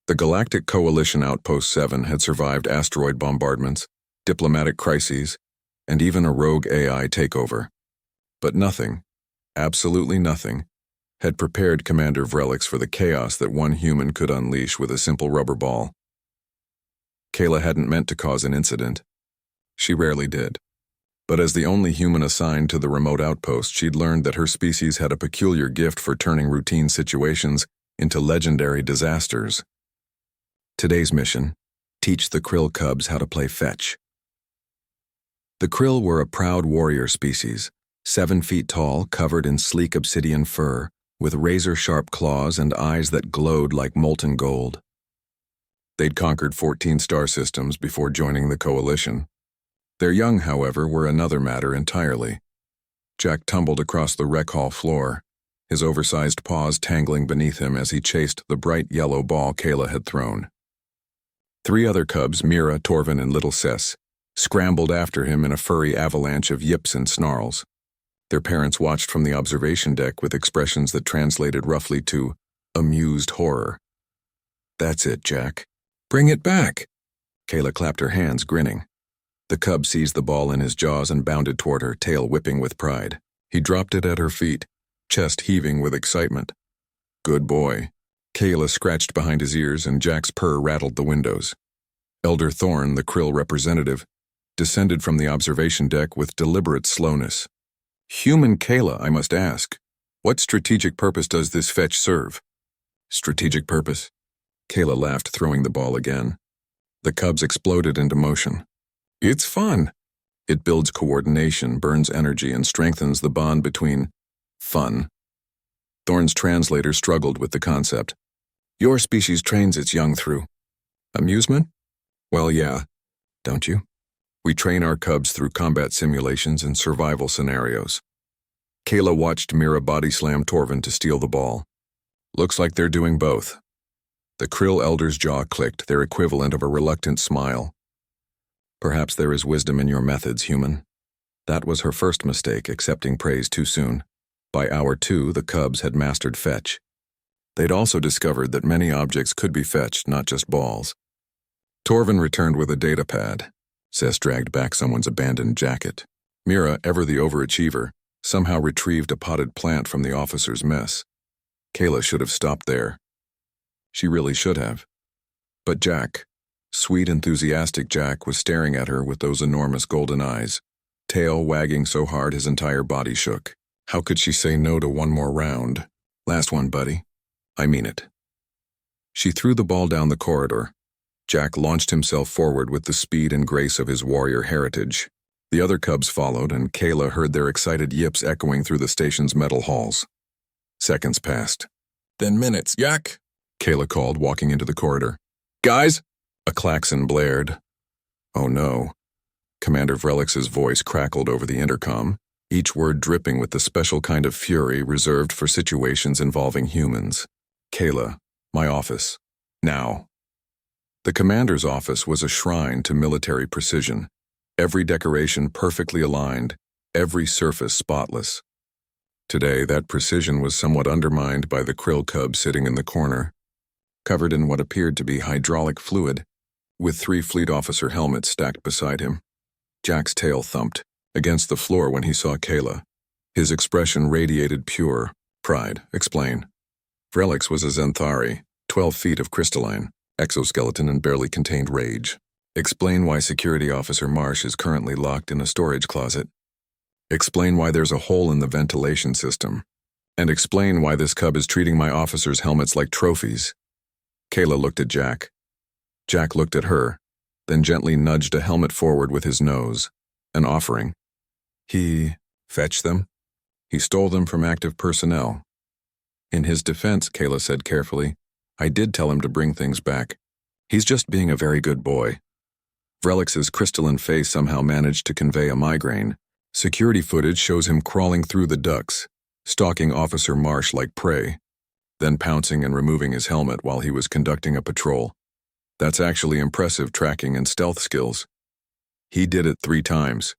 The Galactic Coalition Outpost 7 had survived asteroid bombardments, diplomatic crises, and even a rogue AI takeover. But nothing, absolutely nothing, had prepared Commander Vrelix for the chaos that one human could unleash with a simple rubber ball. Kayla hadn't meant to cause an incident. She rarely did. But as the only human assigned to the remote outpost, she'd learned that her species had a peculiar gift for turning routine situations into legendary disasters. Today's mission: teach the krill cubs how to play fetch. The krill were a proud warrior species, 7 feet tall, covered in sleek obsidian fur, with razor-sharp claws and eyes that glowed like molten gold. They'd conquered 14 star systems before joining the Coalition. Their young, however, were another matter entirely. Jack tumbled across the rec hall floor, his oversized paws tangling beneath him as he chased the bright yellow ball Kayla had thrown. 3 other cubs, Mira, Torvin, and little Cess, scrambled after him in a furry avalanche of yips and snarls. Their parents watched from the observation deck with expressions that translated roughly to amused horror. "That's it, Jack. Bring it back." Kayla clapped her hands, grinning. The cub seized the ball in his jaws and bounded toward her, tail whipping with pride. He dropped it at her feet, chest heaving with excitement. "Good boy." Kayla scratched behind his ears and Jack's purr rattled the windows. Elder Thorne, the krill representative, descended from the observation deck with deliberate slowness. "Human Kayla, I must ask, what strategic purpose does this fetch serve?" "Strategic purpose?" Kayla laughed, throwing the ball again. The cubs exploded into motion. "It's fun." It builds coordination, burns energy, and strengthens the bond between fun. Thorne's translator struggled with the concept. "Your species trains its young through amusement?" "Well, yeah, don't you? We train our cubs through combat simulations and survival scenarios." Kayla watched Mira body slam Torvin to steal the ball. "Looks like they're doing both." The krill elder's jaw clicked, their equivalent of a reluctant smile. "Perhaps there is wisdom in your methods, human." That was her first mistake, accepting praise too soon. By hour 2, the cubs had mastered fetch. They'd also discovered that many objects could be fetched, not just balls. Torvin returned with a data pad. Cess dragged back someone's abandoned jacket. Mira, ever the overachiever, somehow retrieved a potted plant from the officer's mess. Kayla should have stopped there. She really should have. But Jack, sweet, enthusiastic Jack, was staring at her with those enormous golden eyes, tail wagging so hard his entire body shook. How could she say no to one more round? "Last one, buddy. I mean it." She threw the ball down the corridor. Jack launched himself forward with the speed and grace of his warrior heritage. The other cubs followed, and Kayla heard their excited yips echoing through the station's metal halls. Seconds passed. Then minutes. "Jack!" Kayla called, walking into the corridor. "Guys!" A klaxon blared. Oh no. Commander Vrelix's voice crackled over the intercom, each word dripping with the special kind of fury reserved for situations involving humans. "Kayla, my office. Now." The commander's office was a shrine to military precision. Every decoration perfectly aligned, every surface spotless. Today, that precision was somewhat undermined by the krill cub sitting in the corner, covered in what appeared to be hydraulic fluid, with 3 fleet officer helmets stacked beside him. Jack's tail thumped against the floor when he saw Kayla. His expression radiated pure pride. "Explain." Vrelix was a Zenthari, 12 feet of crystalline, exoskeleton and barely contained rage. "Explain why Security Officer Marsh is currently locked in a storage closet. Explain why there's a hole in the ventilation system. And explain why this cub is treating my officers' helmets like trophies." Kayla looked at Jack. Jack looked at her, then gently nudged a helmet forward with his nose, an offering. "He fetched them? He stole them from active personnel." "In his defense," Kayla said carefully, "I did tell him to bring things back. He's just being a very good boy." Vrelix's crystalline face somehow managed to convey a migraine. Security footage shows him crawling through the ducts, stalking Officer Marsh like prey, then pouncing and removing his helmet while he was conducting a patrol. That's actually impressive tracking and stealth skills. He did it 3 times.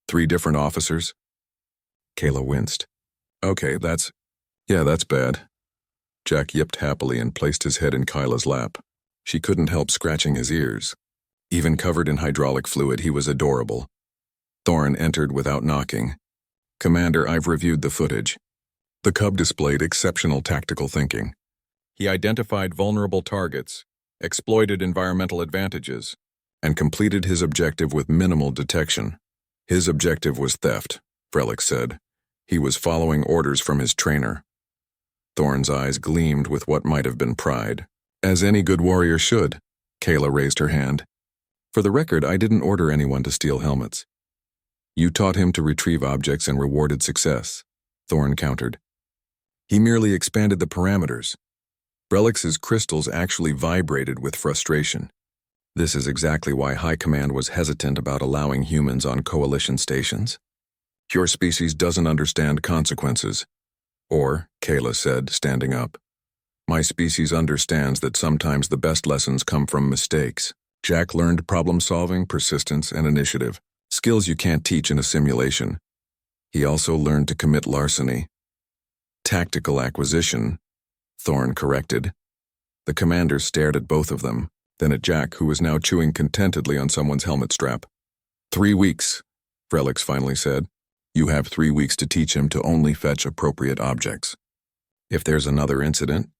3 different officers? Kayla winced. "Okay, that's bad." Jack yipped happily and placed his head in Kyla's lap. She couldn't help scratching his ears. Even covered in hydraulic fluid, he was adorable. Thorne entered without knocking. "Commander, I've reviewed the footage." The cub displayed exceptional tactical thinking. He identified vulnerable targets, exploited environmental advantages, and completed his objective with minimal detection. His objective was theft, Frelick said. He was following orders from his trainer. Thorne's eyes gleamed with what might have been pride. "As any good warrior should." Kayla raised her hand. "For the record, I didn't order anyone to steal helmets." "You taught him to retrieve objects and rewarded success," Thorne countered. "He merely expanded the parameters." Frelick's crystals actually vibrated with frustration. This is exactly why High Command was hesitant about allowing humans on coalition stations. "Your species doesn't understand consequences." Or, Kayla said, standing up, "My species understands that sometimes the best lessons come from mistakes." Jack learned problem-solving, persistence, and initiative, skills you can't teach in a simulation. He also learned to commit larceny. "Tactical acquisition," Thorne corrected. The commander stared at both of them, then at Jack, who was now chewing contentedly on someone's helmet strap. 3 weeks, Frelick finally said. "You have 3 weeks to teach him to only fetch appropriate objects. If there's another incident,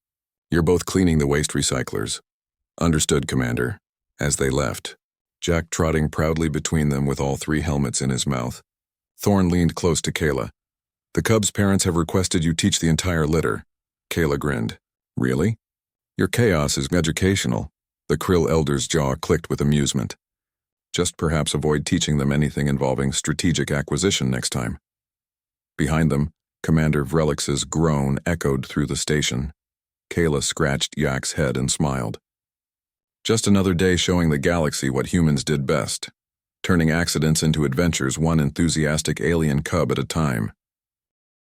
you're both cleaning the waste recyclers." "Understood, Commander." As they left, Jack trotting proudly between them with all 3 helmets in his mouth, Thorne leaned close to Kayla. "The cub's parents have requested you teach the entire litter." Kayla grinned. "Really? Your chaos is educational." The Krill elder's jaw clicked with amusement. "Just perhaps avoid teaching them anything involving strategic acquisition next time." Behind them, Commander Vrelix's groan echoed through the station. Kayla scratched Yak's head and smiled. "Just another day showing the galaxy what humans did best, turning accidents into adventures, one enthusiastic alien cub at a time."